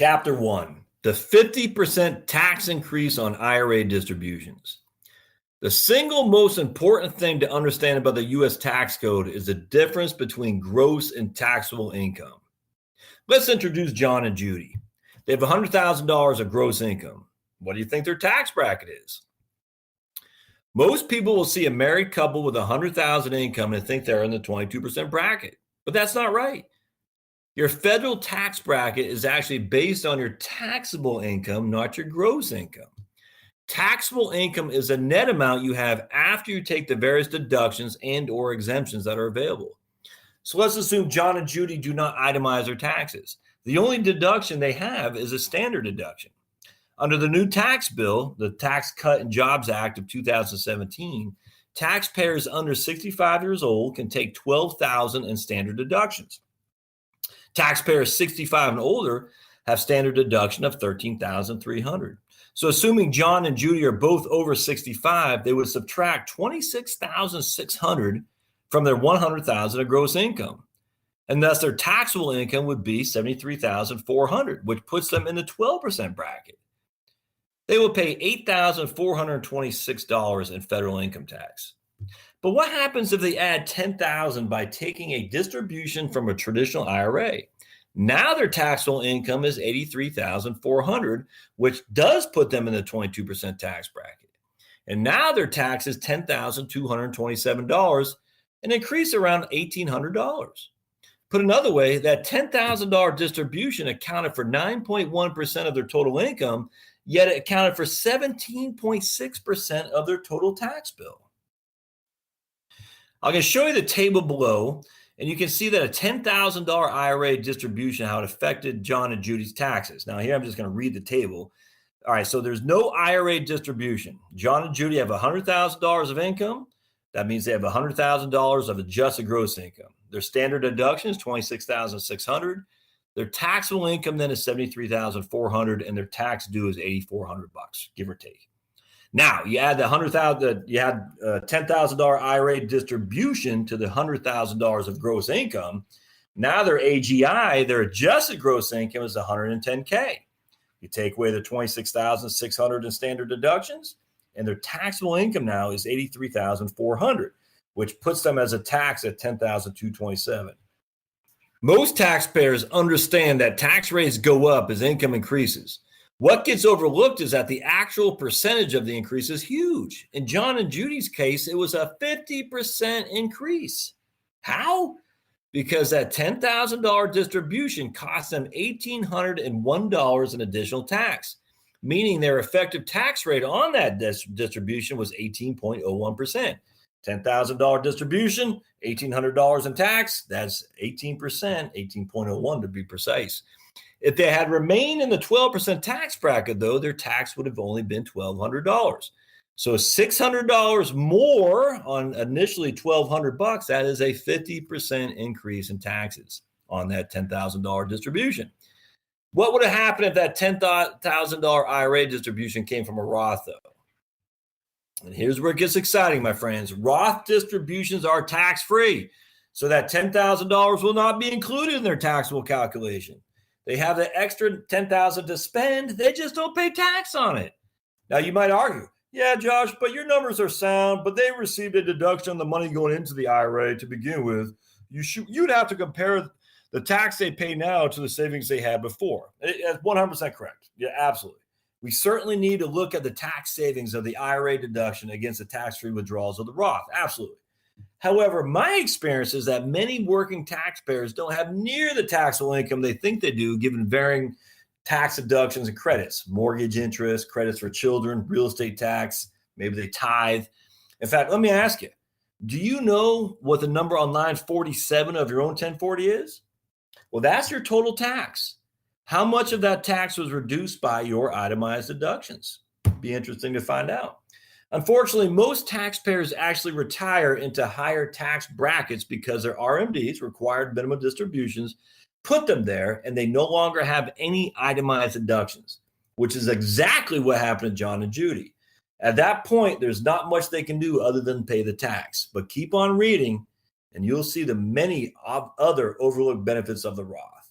Chapter 1, the 50% tax increase on IRA distributions. The single most important thing to understand about the U.S. tax code is the difference between gross and taxable income. Let's introduce John and Judy. They have $100,000 of gross income. What do you think their tax bracket is? Most people will see a married couple with $100,000 income and think they're in the 22% bracket, but that's not right. Your federal tax bracket is actually based on your taxable income, not your gross income. Taxable income is a net amount you have after you take the various deductions and or exemptions that are available. So let's assume John and Judy do not itemize their taxes. The only deduction they have is a standard deduction. Under the new tax bill, the Tax Cut and Jobs Act of 2017, taxpayers under 65 years old can take $12,000 in standard deductions. Taxpayers 65 and older have standard deduction of $13,300. So assuming John and Judy are both over 65, they would subtract $26,600 from their $100,000 of gross income. And thus their taxable income would be $73,400, which puts them in the 12% bracket. They will pay $8,426 in federal income tax. But what happens if they add $10,000 by taking a distribution from a traditional IRA? Now their taxable income is $83,400, which does put them in the 22% tax bracket. And now their tax is $10,227, an increase around $1,800. Put another way, that $10,000 distribution accounted for 9.1% of their total income, yet it accounted for 17.6% of their total tax bill. I'm going to show you the table below, and you can see that a $10,000 IRA distribution, how it affected John and Judy's taxes. Now here I'm just going to read the table. All right, so there's no IRA distribution. John and Judy have $100,000 of income. That means they have $100,000 of adjusted gross income. Their standard deduction is $26,600. Their taxable income then is $73,400, and their tax due is $8,400, give or take. Now you add the $100,000. You had $10,000 IRA distribution to the $100,000 of gross income. Now their AGI, their adjusted gross income, is $110K. You take away the $26,600 in standard deductions, and their taxable income now is $83,400, which puts them as a tax at $10,227. Most taxpayers understand that tax rates go up as income increases. What gets overlooked is that the actual percentage of the increase is huge. In John and Judy's case, it was a 50% increase. How? Because that $10,000 distribution cost them $1,801 in additional tax, meaning their effective tax rate on that distribution was 18.01%. $10,000 distribution, $1,800 in tax, that's 18%, 18.01 to be precise. If they had remained in the 12% tax bracket, though, their tax would have only been $1,200. So $600 more on initially $1,200, that is a 50% increase in taxes on that $10,000 distribution. What would have happened if that $10,000 IRA distribution came from a Roth, though? And here's where it gets exciting, my friends. Roth distributions are tax-free, so that $10,000 will not be included in their taxable calculation. They have the extra $10,000 to spend. They just don't pay tax on it. Now, you might argue, yeah, Josh, but your numbers are sound, but they received a deduction on the money going into the IRA to begin with. You'd have to compare the tax they pay now to the savings they had before. It's 100% correct. Yeah, absolutely. We certainly need to look at the tax savings of the IRA deduction against the tax-free withdrawals of the Roth. Absolutely. However, my experience is that many working taxpayers don't have near the taxable income they think they do, given varying tax deductions and credits, mortgage interest, credits for children, real estate tax, maybe they tithe. In fact, let me ask you, do you know what the number on line 47 of your own 1040 is? Well, that's your total tax. How much of that tax was reduced by your itemized deductions? Be interesting to find out. Unfortunately, most taxpayers actually retire into higher tax brackets because their RMDs, required minimum distributions, put them there, and they no longer have any itemized deductions, which is exactly what happened to John and Judy. At that point, there's not much they can do other than pay the tax. But keep on reading, and you'll see the many other overlooked benefits of the Roth.